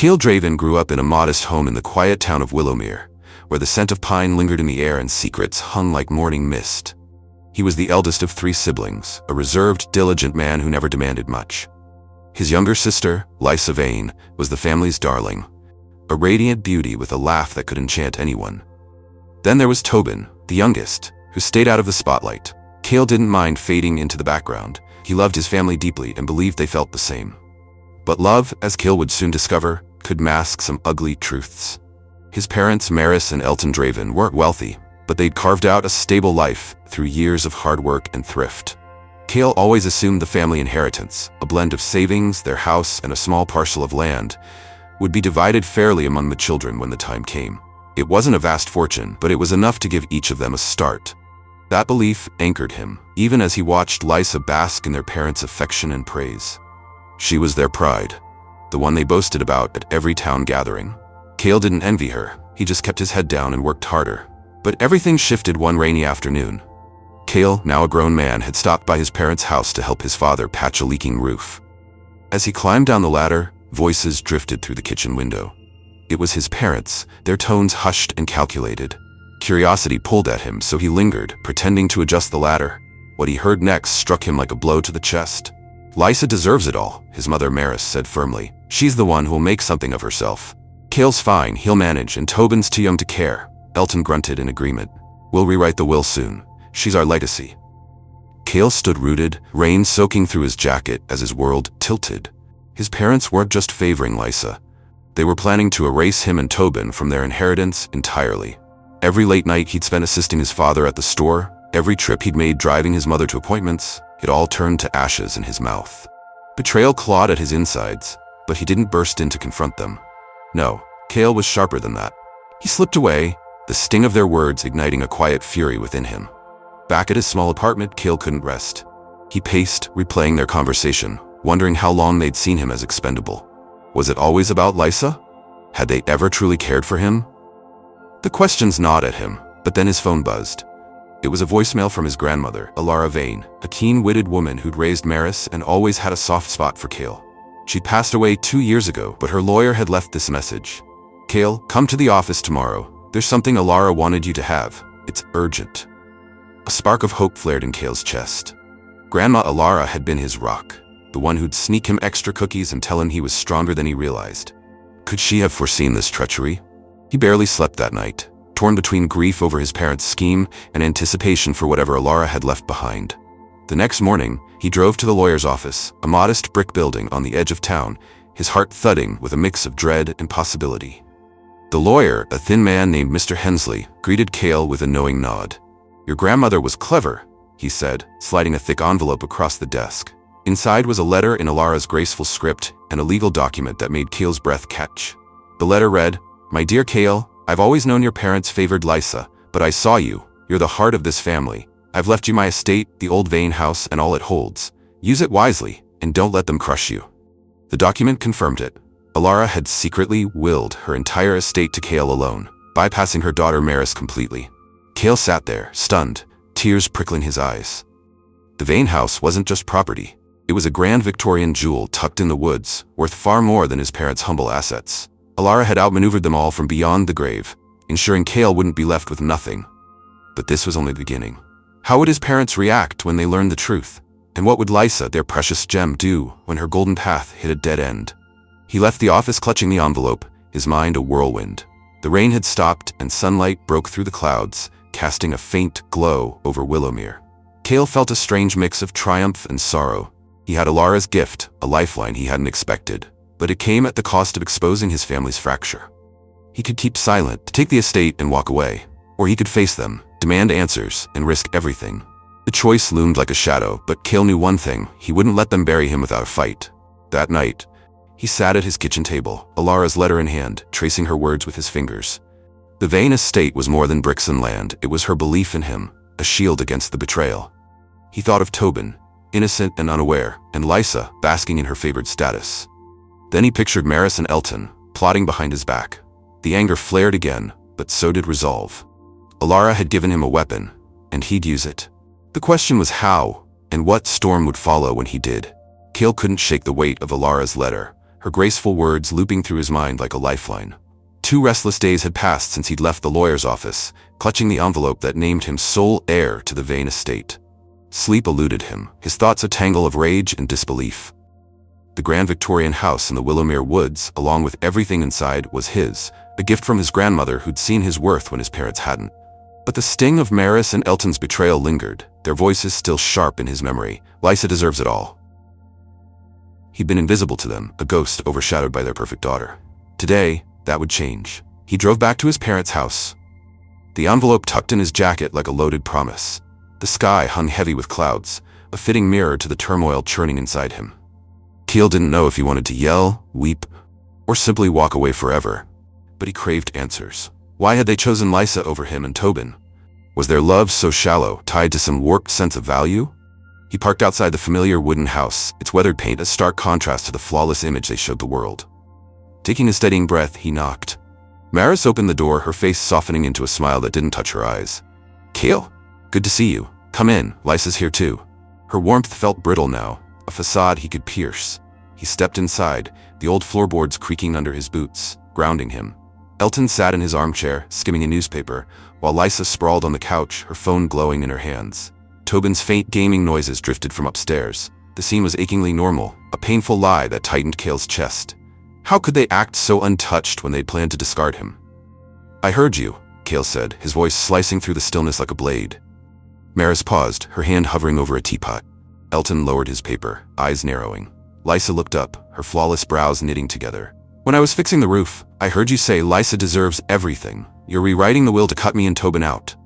Kael Draven grew up in a modest home in the quiet town of Willowmere, where the scent of pine lingered in the air and secrets hung like morning mist. He was the eldest of 3 siblings, a reserved, diligent man who never demanded much. His younger sister, Lysa, was the family's darling, a radiant beauty with a laugh that could enchant anyone. Then there was Tobin, the youngest, who stayed out of the spotlight. Kael didn't mind fading into the background. He loved his family deeply and believed they felt the same. But love, as Kael would soon discover, could mask some ugly truths. His parents, Maris and Elton Draven, weren't wealthy, but they'd carved out a stable life through years of hard work and thrift. Kael always assumed the family inheritance, a blend of savings, their house, and a small parcel of land, would be divided fairly among the children when the time came. It wasn't a vast fortune, but it was enough to give each of them a start. That belief anchored him, even as he watched Lysa bask in their parents' affection and praise. She was their pride, the one they boasted about at every town gathering. Kael didn't envy her, he just kept his head down and worked harder. But everything shifted one rainy afternoon. Kael, now a grown man, had stopped by his parents' house to help his father patch a leaking roof. As he climbed down the ladder, voices drifted through the kitchen window. It was his parents, their tones hushed and calculated. Curiosity pulled at him, so he lingered, pretending to adjust the ladder. What he heard next struck him like a blow to the chest. "Lysa deserves it all," his mother Maris said firmly. "She's the one who'll make something of herself." "Kael's fine, he'll manage, and Tobin's too young to care," Elton grunted in agreement. "We'll rewrite the will soon. She's our legacy." Kael stood rooted, rain soaking through his jacket as his world tilted. His parents weren't just favoring Lysa. They were planning to erase him and Tobin from their inheritance entirely. Every late night he'd spent assisting his father at the store, every trip he'd made driving his mother to appointments, it all turned to ashes in his mouth. Betrayal clawed at his insides, but he didn't burst in to confront them. No, Kael was sharper than that. He slipped away, the sting of their words igniting a quiet fury within him. Back at his small apartment, Kael couldn't rest. He paced, replaying their conversation, wondering how long they'd seen him as expendable. Was it always about Lysa? Had they ever truly cared for him? The questions gnawed at him, but then his phone buzzed. It was a voicemail from his grandmother, Lysa, a keen-witted woman who'd raised Maris and always had a soft spot for Kael. She'd passed away 2 years ago, but her lawyer had left this message. "Kael, come to the office tomorrow. There's something Lysa wanted you to have. It's urgent." A spark of hope flared in Kael's chest. Grandma Lysa had been his rock, the one who'd sneak him extra cookies and tell him he was stronger than he realized. Could she have foreseen this treachery? He barely slept that night, torn between grief over his parents' scheme and anticipation for whatever Lysa had left behind. The next morning, he drove to the lawyer's office, a modest brick building on the edge of town, his heart thudding with a mix of dread and possibility. The lawyer, a thin man named Mr. Hensley, greeted Kael with a knowing nod. "Your grandmother was clever," he said, sliding a thick envelope across the desk. Inside was a letter in Lysa's graceful script and a legal document that made Kael's breath catch. The letter read, "My dear Kael, I've always known your parents favored Lysa, but I saw you. You're the heart of this family. I've left you my estate, the old Vane house, and all it holds. Use it wisely, and don't let them crush you." The document confirmed it. Lysa had secretly willed her entire estate to Kael alone, bypassing her daughter Maris completely. Kael sat there, stunned, tears prickling his eyes. The Vane house wasn't just property. It was a grand Victorian jewel tucked in the woods, worth far more than his parents' humble assets. Lysa had outmaneuvered them all from beyond the grave, ensuring Kael wouldn't be left with nothing. But this was only the beginning. How would his parents react when they learned the truth? And what would Lysa, their precious gem, do when her golden path hit a dead end? He left the office clutching the envelope, his mind a whirlwind. The rain had stopped and sunlight broke through the clouds, casting a faint glow over Willowmere. Kael felt a strange mix of triumph and sorrow. He had Lysa's gift, a lifeline he hadn't expected, but it came at the cost of exposing his family's fracture. He could keep silent, take the estate and walk away, or he could face them, demand answers, and risk everything. The choice loomed like a shadow, but Kael knew one thing: he wouldn't let them bury him without a fight. That night, he sat at his kitchen table, Lysa's letter in hand, tracing her words with his fingers. The Vane estate was more than bricks and land. It was her belief in him, a shield against the betrayal. He thought of Tobin, innocent and unaware, and Lysa, basking in her favored status. Then he pictured Maris and Elton, plotting behind his back. The anger flared again, but so did resolve. Lysa had given him a weapon, and he'd use it. The question was how, and what storm would follow when he did. Kael couldn't shake the weight of Lysa's letter, her graceful words looping through his mind like a lifeline. 2 restless days had passed since he'd left the lawyer's office, clutching the envelope that named him sole heir to the Vane estate. Sleep eluded him, his thoughts a tangle of rage and disbelief. The grand Victorian house in the Willowmere Woods, along with everything inside, was his, a gift from his grandmother who'd seen his worth when his parents hadn't. But the sting of Maris and Elton's betrayal lingered, their voices still sharp in his memory. Lysa deserves it all. He'd been invisible to them, a ghost overshadowed by their perfect daughter. Today, that would change. He drove back to his parents' house, the envelope tucked in his jacket like a loaded promise. The sky hung heavy with clouds, a fitting mirror to the turmoil churning inside him. Kael didn't know if he wanted to yell, weep, or simply walk away forever, but he craved answers. Why had they chosen Lysa over him and Tobin? Was their love so shallow, tied to some warped sense of value? He parked outside the familiar wooden house, its weathered paint a stark contrast to the flawless image they showed the world. Taking a steadying breath, he knocked. Maris opened the door, her face softening into a smile that didn't touch her eyes. "Kael, good to see you. Come in, Lysa's here too." Her warmth felt brittle now, a facade he could pierce. He stepped inside, the old floorboards creaking under his boots, grounding him. Elton sat in his armchair, skimming a newspaper, while Lysa sprawled on the couch, her phone glowing in her hands. Tobin's faint gaming noises drifted from upstairs. The scene was achingly normal, a painful lie that tightened Kael's chest. How could they act so untouched when they'd planned to discard him? "I heard you," Kael said, his voice slicing through the stillness like a blade. Maris paused, her hand hovering over a teapot. Elton lowered his paper, eyes narrowing. Lysa looked up, her flawless brows knitting together. "When I was fixing the roof, I heard you say Lysa deserves everything. You're rewriting the will to cut me and Tobin out."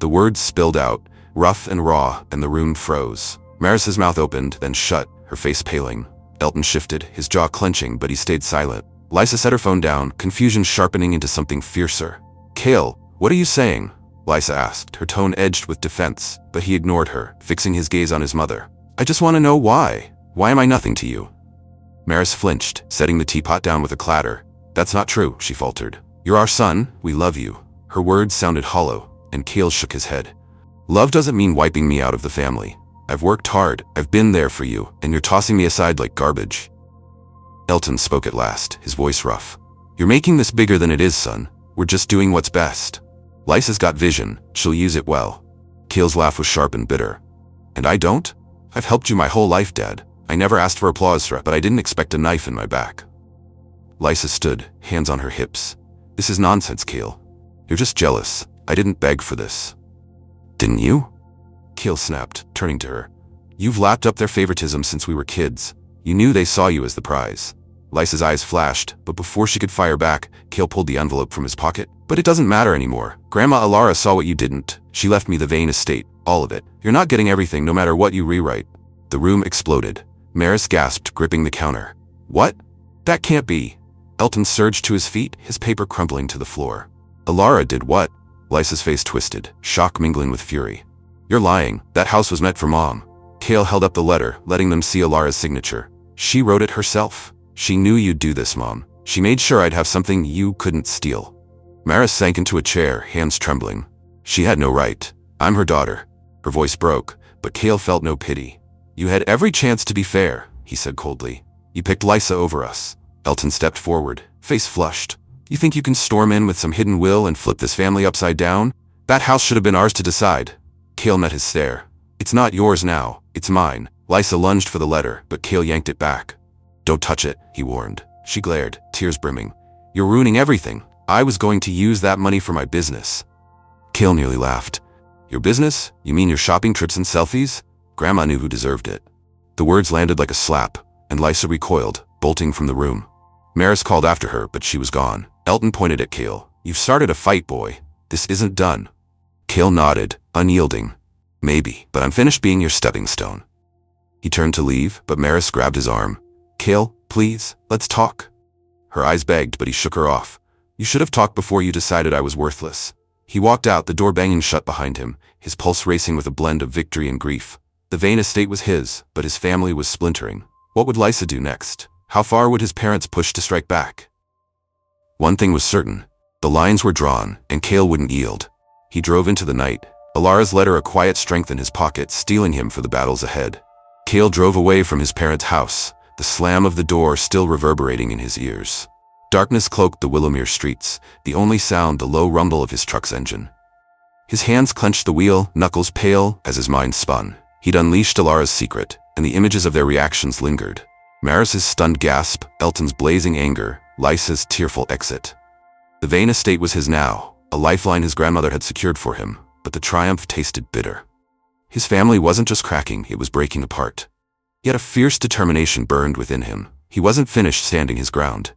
The words spilled out, rough and raw, and the room froze. Maris's mouth opened, then shut, her face paling. Elton shifted, his jaw clenching, but he stayed silent. Lysa set her phone down, confusion sharpening into something fiercer. "Kael, what are you saying?" Lysa asked, her tone edged with defense, but he ignored her, fixing his gaze on his mother. "I just want to know why. Why am I nothing to you?" Maris flinched, setting the teapot down with a clatter. "That's not true," she faltered. "You're our son, we love you." Her words sounded hollow, and Kael shook his head. "Love doesn't mean wiping me out of the family. I've worked hard, I've been there for you, and you're tossing me aside like garbage." Elton spoke at last, his voice rough. "You're making this bigger than it is, son. We're just doing what's best. Lysa's got vision, she'll use it well." Kael's laugh was sharp and bitter. "And I don't? I've helped you my whole life, Dad. I never asked for applause, but I didn't expect a knife in my back." Lysa stood, hands on her hips. "This is nonsense, Kael. You're just jealous. I didn't beg for this." "Didn't you?" Kael snapped, turning to her. "You've lapped up their favoritism since we were kids. You knew they saw you as the prize." Lysa's eyes flashed, but before she could fire back, Kael pulled the envelope from his pocket. "But it doesn't matter anymore. Grandma Alara saw what you didn't. She left me the Vane estate, all of it. You're not getting everything no matter what you rewrite." The room exploded. Maris gasped, gripping the counter. "What? That can't be." Elton surged to his feet, his paper crumpling to the floor. "Alara did what?" Lysa's face twisted, shock mingling with fury. "You're lying. That house was meant for Mom." Kael held up the letter, letting them see Alara's signature. "She wrote it herself. She knew you'd do this, Mom. She made sure I'd have something you couldn't steal." Maris sank into a chair, hands trembling. "She had no right. I'm her daughter." Her voice broke, but Kael felt no pity. "You had every chance to be fair," he said coldly. "You picked Lysa over us." Elton stepped forward, face flushed. "You think you can storm in with some hidden will and flip this family upside down? That house should have been ours to decide." Kael met his stare. "It's not yours now, it's mine." Lysa lunged for the letter, but Kael yanked it back. "Don't touch it," he warned. She glared, tears brimming. "You're ruining everything. I was going to use that money for my business." Kael nearly laughed. "Your business? You mean your shopping trips and selfies? Grandma knew who deserved it." The words landed like a slap, and Lysa recoiled, bolting from the room. Maris called after her, but she was gone. Elton pointed at Kael. "You've started a fight, boy. This isn't done." Kael nodded, unyielding. "Maybe, but I'm finished being your stepping stone." He turned to leave, but Maris grabbed his arm. "Kael, please, let's talk." Her eyes begged, but he shook her off. "You should have talked before you decided I was worthless." He walked out, the door banging shut behind him, his pulse racing with a blend of victory and grief. The Vane estate was his, but his family was splintering. What would Lysa do next? How far would his parents push to strike back? One thing was certain. The lines were drawn, and Kael wouldn't yield. He drove into the night, Alara's letter a quiet strength in his pocket, steeling him for the battles ahead. Kael drove away from his parents' house, the slam of the door still reverberating in his ears. Darkness cloaked the Willowmere streets, the only sound the low rumble of his truck's engine. His hands clenched the wheel, knuckles pale as his mind spun. He'd unleashed Alara's secret, and the images of their reactions lingered. Maris's stunned gasp, Elton's blazing anger, Lysa's tearful exit. The Vane estate was his now, a lifeline his grandmother had secured for him, but the triumph tasted bitter. His family wasn't just cracking, it was breaking apart. Yet a fierce determination burned within him. He wasn't finished standing his ground.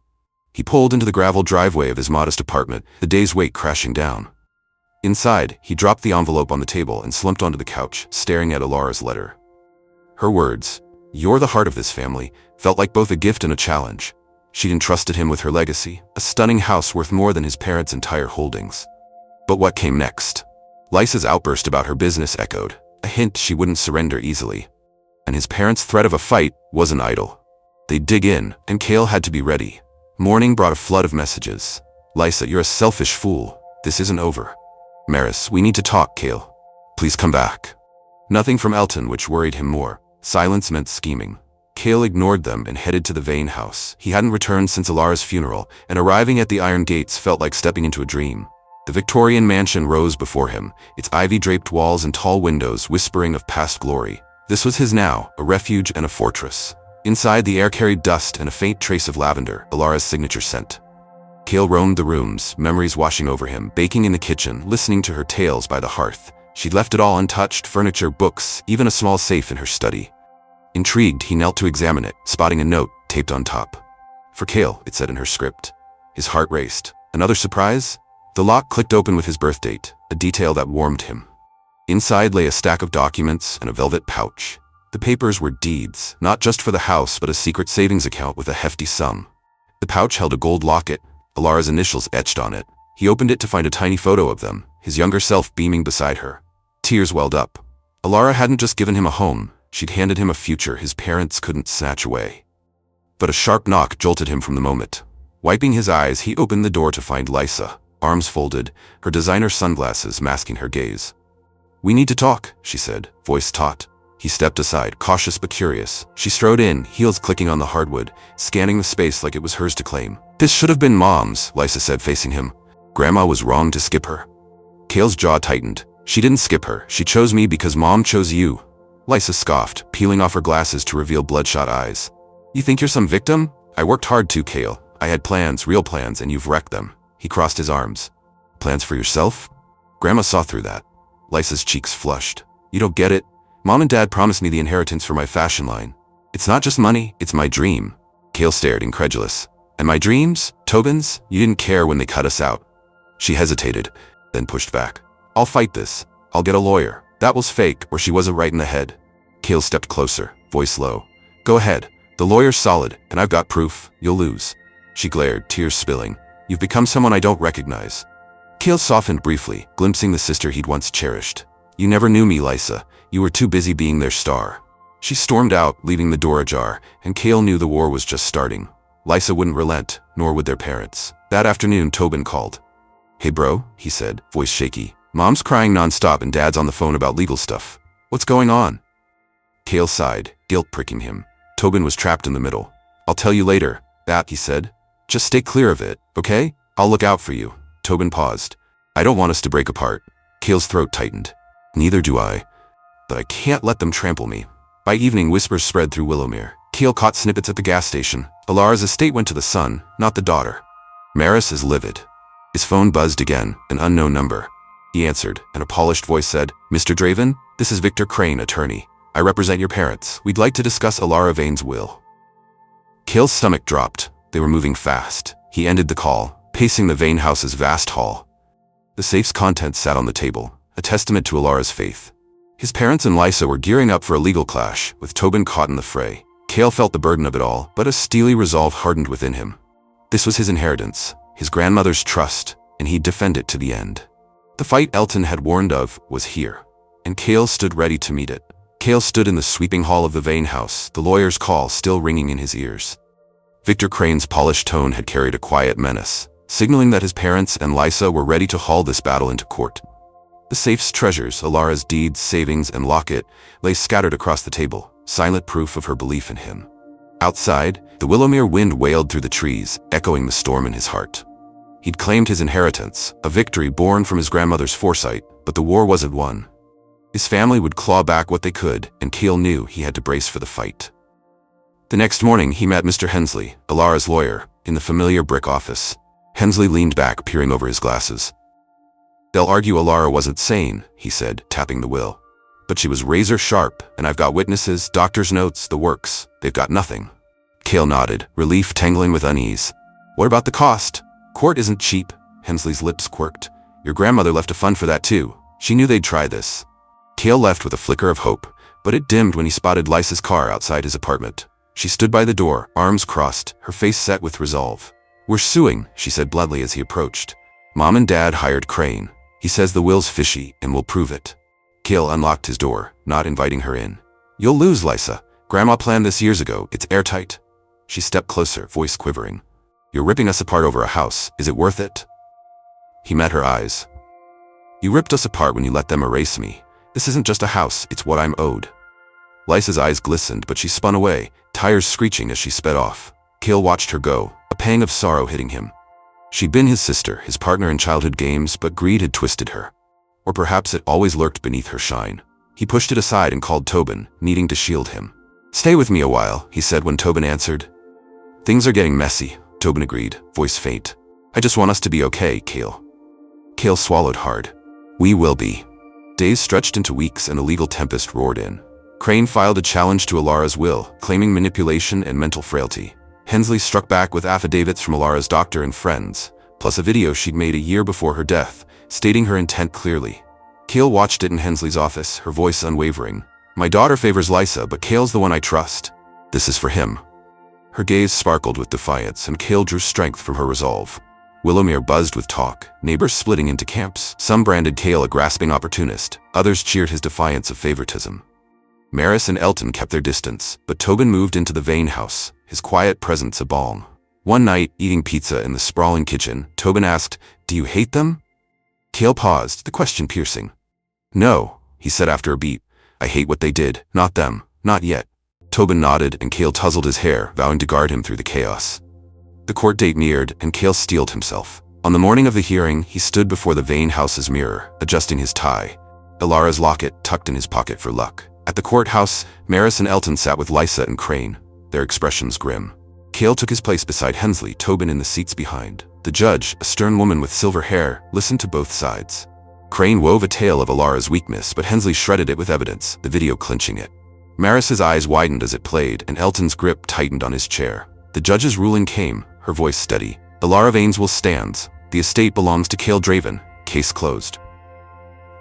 He pulled into the gravel driveway of his modest apartment, the day's weight crashing down. Inside, he dropped the envelope on the table and slumped onto the couch, staring at Alara's letter. Her words, "You're the heart of this family," felt like both a gift and a challenge. She'd entrusted him with her legacy, a stunning house worth more than his parents' entire holdings. But what came next? Lysa's outburst about her business echoed, a hint she wouldn't surrender easily. And his parents' threat of a fight wasn't idle. They'd dig in, and Kael had to be ready. Morning brought a flood of messages. "Lysa, you're a selfish fool. This isn't over. Maris, we need to talk, Kael. Please come back." Nothing from Elton, which worried him more. Silence meant scheming. Kael ignored them and headed to the Vane house. He hadn't returned since Alara's funeral, and arriving at the iron gates felt like stepping into a dream. The Victorian mansion rose before him, its ivy-draped walls and tall windows whispering of past glory. This was his now, a refuge and a fortress. Inside, the air carried dust and a faint trace of lavender, Alara's signature scent. Kael roamed the rooms, memories washing over him, baking in the kitchen, listening to her tales by the hearth. She'd left it all untouched, furniture, books, even a small safe in her study. Intrigued, he knelt to examine it, spotting a note taped on top. "For Kael," it said in her script. His heart raced. Another surprise? The lock clicked open with his birth date, a detail that warmed him. Inside lay a stack of documents and a velvet pouch. The papers were deeds, not just for the house but a secret savings account with a hefty sum. The pouch held a gold locket, Alara's initials etched on it. He opened it to find a tiny photo of them, his younger self beaming beside her. Tears welled up. Alara hadn't just given him a home, she'd handed him a future his parents couldn't snatch away. But a sharp knock jolted him from the moment. Wiping his eyes, he opened the door to find Lysa, arms folded, her designer sunglasses masking her gaze. "We need to talk," she said, voice taut. He stepped aside, cautious but curious. She strode in, heels clicking on the hardwood, scanning the space like it was hers to claim. "This should have been Mom's," Lysa said, facing him. "Grandma was wrong to skip her." Kael's jaw tightened. "She didn't skip her. She chose me because Mom chose you." Lysa scoffed, peeling off her glasses to reveal bloodshot eyes. "You think you're some victim? I worked hard too, Kael. I had plans, real plans, and you've wrecked them." He crossed his arms. "Plans for yourself?" Grandma saw through that. Lysa's cheeks flushed. "You don't get it. Mom and Dad promised me the inheritance for my fashion line. It's not just money, it's my dream." Kael stared, incredulous. "And my dreams? Tobin's? You didn't care when they cut us out." She hesitated, then pushed back. "I'll fight this. I'll get a lawyer. That was fake, or she wasn't right in the head." Kael stepped closer, voice low. "Go ahead. The lawyer's solid, and I've got proof. You'll lose." She glared, tears spilling. "You've become someone I don't recognize." Kael softened briefly, glimpsing the sister he'd once cherished. "You never knew me, Lysa. You were too busy being their star." She stormed out, leaving the door ajar, and Kael knew the war was just starting. Lysa wouldn't relent, nor would their parents. That afternoon, Tobin called. "Hey bro," he said, voice shaky. "Mom's crying nonstop and Dad's on the phone about legal stuff. What's going on?" Kael sighed, guilt pricking him. Tobin was trapped in the middle. "I'll tell you later," he said. "Just stay clear of it, okay? I'll look out for you." Tobin paused. "I don't want us to break apart." Kael's throat tightened. "Neither do I. But I can't let them trample me." By evening, whispers spread through Willowmere. Kael caught snippets at the gas station. Alara's estate went to the son, not the daughter. Maris is livid. His phone buzzed again, an unknown number. He answered, and a polished voice said, "Mr. Draven, this is Victor Crane, attorney. I represent your parents. We'd like to discuss Alara Vane's will." Kael's stomach dropped. They were moving fast. He ended the call, pacing the Vane house's vast hall. The safe's contents sat on the table, a testament to Alara's faith. His parents and Lysa were gearing up for a legal clash, with Tobin caught in the fray. Kael felt the burden of it all, but a steely resolve hardened within him. This was his inheritance, his grandmother's trust, and he'd defend it to the end. The fight Elton had warned of was here, and Kael stood ready to meet it. Kael stood in the sweeping hall of the Vane house, the lawyer's call still ringing in his ears. Victor Crane's polished tone had carried a quiet menace, signaling that his parents and Lysa were ready to haul this battle into court. The safe's treasures, Alara's deeds, savings, and locket, lay scattered across the table, silent proof of her belief in him. Outside, the Willowmere wind wailed through the trees, echoing the storm in his heart. He'd claimed his inheritance, a victory born from his grandmother's foresight, but the war wasn't won. His family would claw back what they could, and Kael knew he had to brace for the fight. The next morning, he met Mr. Hensley, Alara's lawyer, in the familiar brick office. Hensley leaned back, peering over his glasses. "They'll argue Alara wasn't sane," he said, tapping the will. "But she was razor sharp, and I've got witnesses, doctor's notes, the works. They've got nothing." Kael nodded, relief tangling with unease. "What about the cost? Court isn't cheap." Hensley's lips quirked. "Your grandmother left a fund for that too. She knew they'd try this." Kael left with a flicker of hope, but it dimmed when he spotted Lysa's car outside his apartment. She stood by the door, arms crossed, her face set with resolve. "We're suing," she said bluntly as he approached. "Mom and Dad hired Crane. He says the will's fishy, and we'll prove it." Kael unlocked his door, not inviting her in. "You'll lose, Lysa. Grandma planned this years ago. It's airtight." She stepped closer, voice quivering. "You're ripping us apart over a house. Is it worth it?" He met her eyes. "You ripped us apart when you let them erase me. This isn't just a house, it's what I'm owed." Lysa's eyes glistened, but she spun away, tires screeching as she sped off. Kael watched her go, a pang of sorrow hitting him. She'd been his sister, his partner in childhood games, but greed had twisted her. Or perhaps it always lurked beneath her shine. He pushed it aside and called Tobin, needing to shield him. "Stay with me a while," he said when Tobin answered. "Things are getting messy," Tobin agreed, voice faint. "I just want us to be okay, Kael." Kael swallowed hard. "We will be." Days stretched into weeks and a legal tempest roared in. Crane filed a challenge to Alara's will, claiming manipulation and mental frailty. Hensley struck back with affidavits from Alara's doctor and friends, plus a video she'd made a year before her death, stating her intent clearly. Kael watched it in Hensley's office, her voice unwavering. "My daughter favors Lysa, but Kael's the one I trust. This is for him." Her gaze sparkled with defiance, and Kael drew strength from her resolve. Willowmere buzzed with talk, neighbors splitting into camps. Some branded Kael a grasping opportunist, others cheered his defiance of favoritism. Maris and Elton kept their distance, but Tobin moved into the Vane house, his quiet presence a balm. One night, eating pizza in the sprawling kitchen, Tobin asked, "Do you hate them?" Kael paused, the question piercing. "No," he said after a beat. "I hate what they did, not them, not yet." Tobin nodded, and Kael tousled his hair, vowing to guard him through the chaos. The court date neared, and Kael steeled himself. On the morning of the hearing, he stood before the Vane house's mirror, adjusting his tie, Alara's locket tucked in his pocket for luck. At the courthouse, Maris and Elton sat with Lysa and Crane, their expressions grim. Kael took his place beside Hensley, Tobin in the seats behind. The judge, a stern woman with silver hair, listened to both sides. Crane wove a tale of Alara's weakness, but Hensley shredded it with evidence, the video clinching it. Maris's eyes widened as it played, and Elton's grip tightened on his chair. The judge's ruling came, her voice steady. "Alara Vainesville stands. The estate belongs to Kael Draven. Case closed."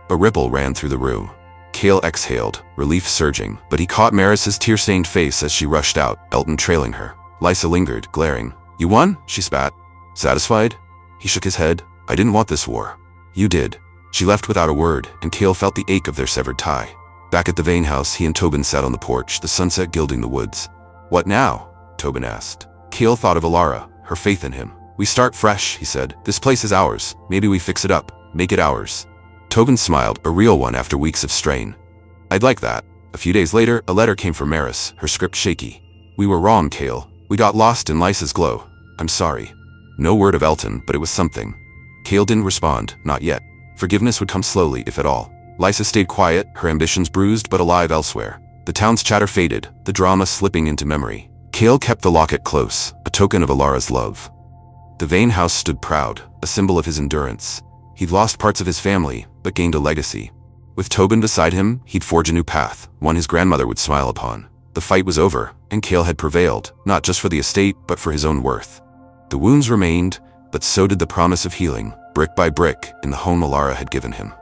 A ripple ran through the room. Kael exhaled, relief surging, but he caught Maris's tear-stained face as she rushed out, Elton trailing her. Lysa lingered, glaring. "You won?" she spat. "Satisfied?" He shook his head. "I didn't want this war." "You did." She left without a word, and Kael felt the ache of their severed tie. Back at the Vane house, he and Tobin sat on the porch, the sunset gilding the woods. "What now?" Tobin asked. Kael thought of Alara, her faith in him. "We start fresh," he said. "This place is ours. Maybe we fix it up. Make it ours." Tobin smiled, a real one after weeks of strain. "I'd like that." A few days later, a letter came from Maris, her script shaky. "We were wrong, Kael. We got lost in Lysa's glow. I'm sorry." No word of Elton, but it was something. Kael didn't respond, not yet. Forgiveness would come slowly, if at all. Lysa stayed quiet, her ambitions bruised but alive elsewhere. The town's chatter faded, the drama slipping into memory. Kael kept the locket close, a token of Alara's love. The Vane house stood proud, a symbol of his endurance. He'd lost parts of his family, but gained a legacy. With Tobin beside him, he'd forge a new path, one his grandmother would smile upon. The fight was over, and Kael had prevailed, not just for the estate, but for his own worth. The wounds remained, but so did the promise of healing, brick by brick, in the home Alara had given him.